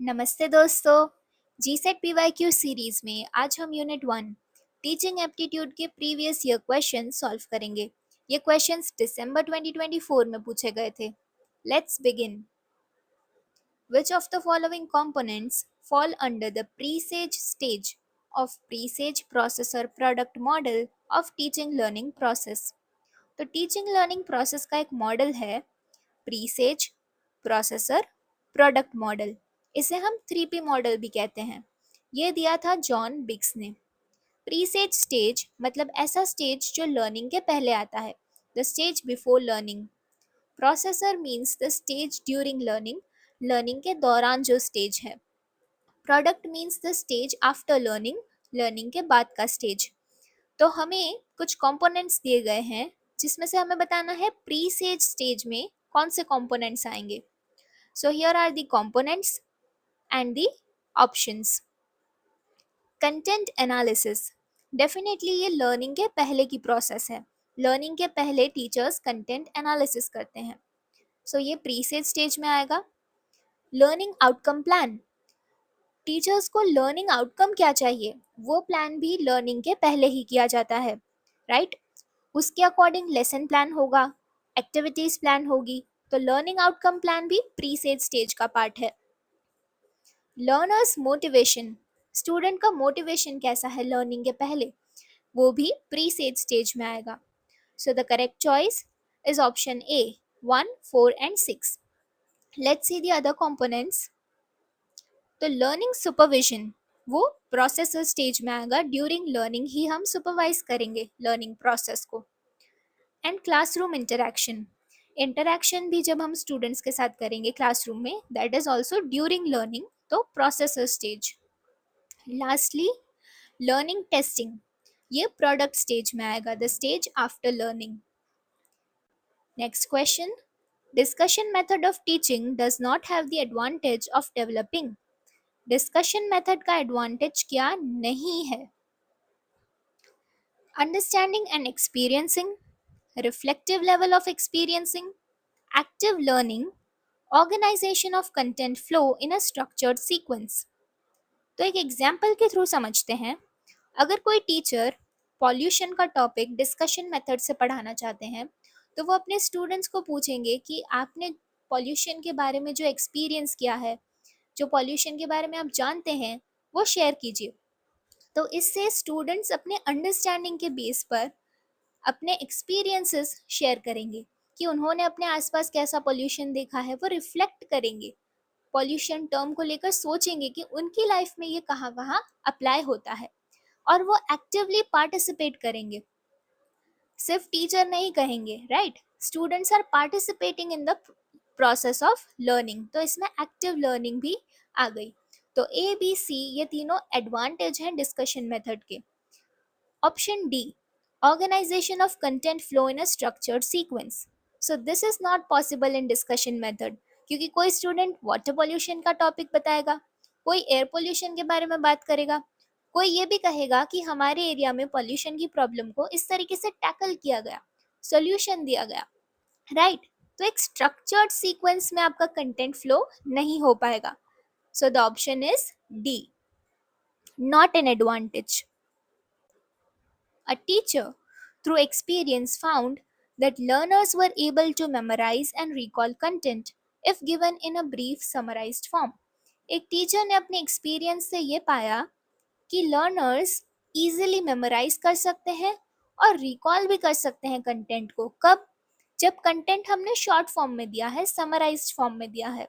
नमस्ते दोस्तों। GSAT PYQ series में आज हम यूनिट 1 टीचिंग एप्टीट्यूड के प्रीवियस ईयर क्वेश्चन सॉल्व करेंगे। ये क्वेश्चंस दिसंबर 2024 में पूछे गए थे। Let's begin. Which of the following components fall under the presage stage of presage processor product model of teaching learning process? तो टीचिंग लर्निंग प्रोसेस का एक मॉडल है प्रीसेज, प्रोसेसर, प्रोडक्ट मॉडल। इसे हम 3P मॉडल भी कहते हैं। ये दिया था जॉन बिग्स ने। प्रीसेज स्टेज मतलब ऐसा स्टेज जो लर्निंग के पहले आता है, the stage before learning. Processor means the stage during learning, learning के दौरान जो स्टेज है। Product means the stage after learning, learning के बाद का स्टेज। तो हमें कुछ कंपोनेंट्स दिए गए हैं जिसमें से हमें बताना है प्रीसेज स्टेज में कौन से कंपोनेंट्स आएंगे। So here are the components and the options. Content analysis. Definitely ये learning के पहले की process है। Learning के पहले teachers content analysis करते हैं। So ये pre-stage stage में आएगा। Learning outcome plan. Teachers को learning outcome क्या चाहिए वो plan भी learning के पहले ही किया जाता है, right? उसके अकॉर्डिंग लेसन प्लान होगा, एक्टिविटीज प्लान होगी। तो लर्निंग आउटकम प्लान भी प्री-सेज स्टेज का पार्ट है। लर्नर्स मोटिवेशन, स्टूडेंट का मोटिवेशन कैसा है लर्निंग के पहले, वो भी प्री सेज स्टेज में आएगा। So the correct choice is option A 1, 4 and 6। Let's see the other components. तो लर्निंग सुपरविजन वो प्रोसेसर स्टेज में आएगा। ड्यूरिंग लर्निंग ही हम सुपरवाइज करेंगे लर्निंग प्रोसेस को। एंड क्लासरूम इंटरैक्शन, इंटरैक्शन भी जब हम स्टूडेंट्स के साथ करेंगे क्लासरूम में, that is also during learning, तो processor stage. Lastly learning testing, ये प्रोडक्ट स्टेज में आएगा, the stage after learning. Next question. Discussion method of teaching does not have the advantage of developing. Discussion method का advantage क्या नहीं है? Understanding and experiencing, reflective level of experiencing, active learning, organisation of content flow in a structured sequence. तो एक example के through समझते हैं। अगर कोई टीचर पॉल्यूशन का टॉपिक डिस्कशन मेथड से पढ़ाना चाहते हैं तो वो अपने स्टूडेंट्स को पूछेंगे कि आपने पॉल्यूशन के बारे में जो एक्सपीरियंस किया है, जो पॉल्यूशन के बारे में आप जानते हैं, वो शेयर कीजिए। तो इससे स्टूडेंट्स अपने अंडरस्टैंडिंग के बेस पर अपने एक्सपीरियंसेस शेयर करेंगे कि उन्होंने अपने आसपास कैसा पॉल्यूशन देखा है। वो रिफ्लेक्ट करेंगे, पॉल्यूशन टर्म को लेकर सोचेंगे कि उनकी लाइफ में ये कहाँ कहाँ अप्लाई होता है, और वो एक्टिवली पार्टिसिपेट करेंगे। सिर्फ टीचर नहीं कहेंगे, right? Students are participating in the process of learning, तो इसमें एक्टिव लर्निंग भी आ गई। तो ए बी सी ये तीनों एडवांटेज हैं डिस्कशन मेथड के। Option D, organisation of content flow in a structured sequence. So this is not possible in discussion method, क्योंकि कोई स्टूडेंट वाटर पोल्यूशन का टॉपिक बताएगा, कोई एयर पोल्यूशन के बारे में बात करेगा, कोई ये भी कहेगा कि हमारे एरिया में पोल्यूशन की प्रॉब्लम को इस तरीके से टैकल किया गया, सोल्यूशन दिया गया, राइट? तो एक स्ट्रक्चर्ड सीक्वेंस में आपका कंटेंट फ्लो नहीं हो पाएगा। So the option is D, not an advantage. A teacher, through experience, found that learners were able to memorize and recall content if given in a brief summarized form. एक teacher ने अपने experience से ये पाया कि learners easily memorise कर सकते हैं और रिकॉल भी कर सकते हैं कंटेंट को। कब? जब कंटेंट हमने शॉर्ट फॉर्म में दिया है, समराइज्ड फॉर्म में दिया है।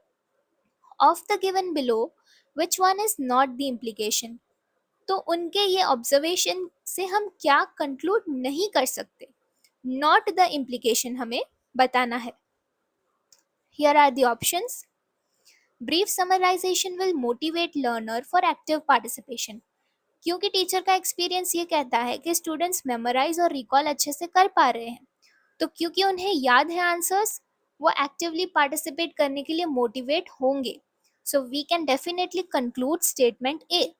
Of the given below which one is not the implication. तो उनके ये ऑब्जर्वेशन से हम क्या कंक्लूड नहीं कर सकते, नॉट द इम्प्लीकेशन हमें बताना है। Here are the options. Brief summarisation will motivate learner for active participation, क्योंकि टीचर का एक्सपीरियंस ये कहता है कि स्टूडेंट्स मेमोराइज और रिकॉल अच्छे से कर पा रहे हैं, तो क्योंकि उन्हें याद है आंसर्स, वो एक्टिवली पार्टिसिपेट करने के लिए मोटिवेट होंगे। So we can definitely conclude statement A.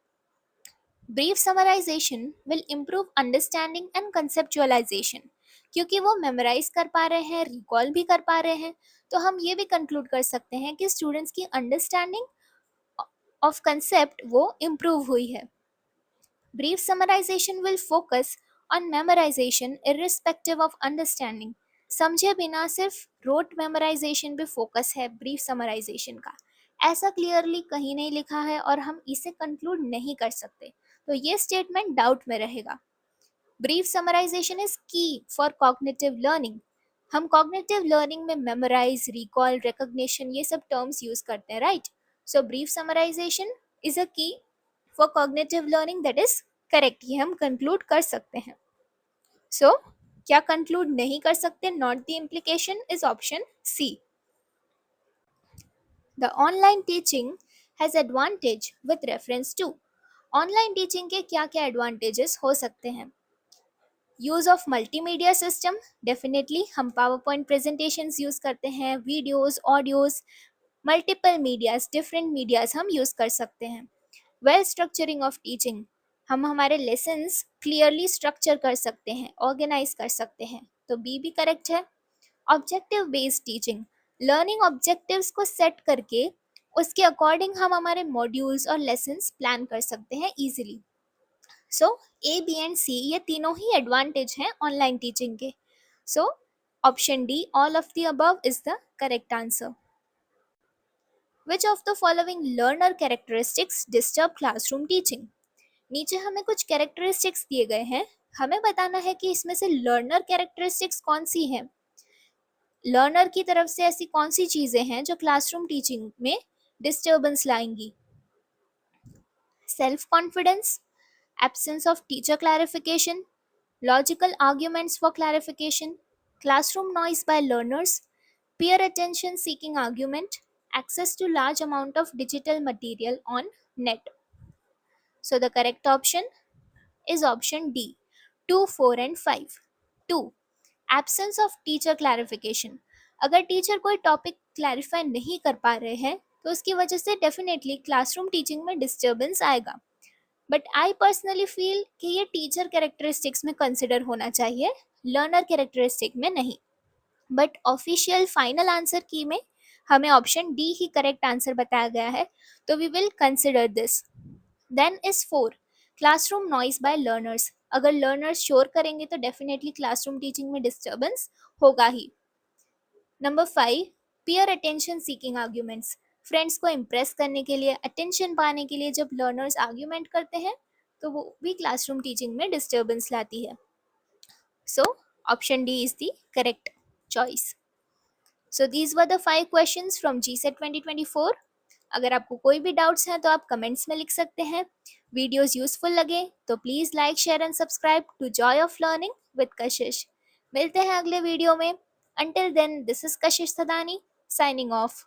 Brief summarisation will improve understanding and conceptualisation, क्योंकि वो मेमोराइज कर पा रहे हैं, रिकॉल भी कर पा रहे हैं, तो हम ये भी कंक्लूड कर सकते हैं कि स्टूडेंट्स की अंडरस्टैंडिंग ऑफ कंसेप्ट वो इम्प्रूव हुई है। Brief summarisation will focus on memorisation irrespective of understanding. समझे बिना सिर्फ रोट मेमोराइजेशन पे फोकस है ब्रीफ समराइजेशन का, ऐसा क्लियरली कहीं नहीं लिखा है और हम इसे कंक्लूड नहीं कर सकते, तो ये स्टेटमेंट डाउट में रहेगा। Brief summarization is key for cognitive learning. हम कॉग्निटिव लर्निंग में मेमोराइज, रिकॉल, रिकॉग्निशन ये सब टर्म्स यूज करते हैं, right? So brief summarization is a key for cognitive learning, that is correct, ये हम कंक्लूड कर सकते हैं। सो क्या कंक्लूड नहीं कर सकते, not the implication is option C. The online teaching has advantage with reference to. Online teaching के क्या क्या एडवांटेजेस हो सकते हैं? Use of multimedia system, definitely हम पावर पॉइंट प्रेजेंटेशंस यूज करते हैं, videos, audios, multiple medias, different medias हम यूज कर सकते हैं। वेल स्ट्रक्चरिंग ऑफ टीचिंग, हम हमारे लेसन्स क्लियरली स्ट्रक्चर कर सकते हैं, ऑर्गेनाइज कर सकते हैं, तो बी भी करेक्ट है। Objective based teaching, learning objectives को सेट करके उसके अकॉर्डिंग हम हमारे मॉड्यूल्स और लेसन्स प्लान कर सकते हैं easily. So A, B and C ये तीनों ही एडवांटेज हैं ऑनलाइन टीचिंग के। So option D, all of the above is the correct answer. Which of the following learner characteristics disturb classroom teaching? नीचे हमें कुछ कैरेक्टरिस्टिक्स दिए गए हैं, हमें बताना है कि इसमें से लर्नर कैरेक्टरिस्टिक्स कौन सी हैं। लर्नर की तरफ से ऐसी कौन सी चीजें हैं जो क्लासरूम टीचिंग में डिस्टर्बेंस लाएंगी? Self confidence, absence of teacher clarification, logical arguments for clarification, classroom noise by learners, peer attention seeking argument, access to large amount of digital material on net. So the correct option is option D, 2, 4 and 5. 2. Absence of teacher clarification. अगर teacher कोई topic clarify नहीं कर पा रहे हैं तो उसकी वजह से डेफिनेटली क्लासरूम टीचिंग में डिस्टर्बेंस आएगा, बट आई पर्सनली फील कि ये टीचर कैरेक्टरिस्टिक्स में कंसिडर होना चाहिए, लर्नर कैरेक्टरिस्टिक में नहीं। बट ऑफिशियल फाइनल आंसर की में हमें ऑप्शन डी ही करेक्ट आंसर बताया गया है, तो we will consider this. Then is 4, classroom noise by learners. अगर लर्नर्स शोर करेंगे तो डेफिनेटली क्लासरूम टीचिंग में डिस्टर्बेंस होगा ही। Number 5, peer attention seeking arguments. Friends को इम्प्रेस करने के लिए, अटेंशन पाने के लिए जब लर्नर्स आर्ग्यूमेंट करते हैं तो वो भी क्लासरूम टीचिंग में डिस्टर्बेंस लाती है। सो option D is the correct choice. So these were the 5 questions from GSAT 2024। अगर आपको कोई भी डाउट्स हैं तो आप कमेंट्स में लिख सकते हैं। वीडियोस यूजफुल लगे तो please like, share and subscribe to joy of learning with Kashish. मिलते हैं अगले वीडियो में। Until then, this is Kashish Thadani signing off.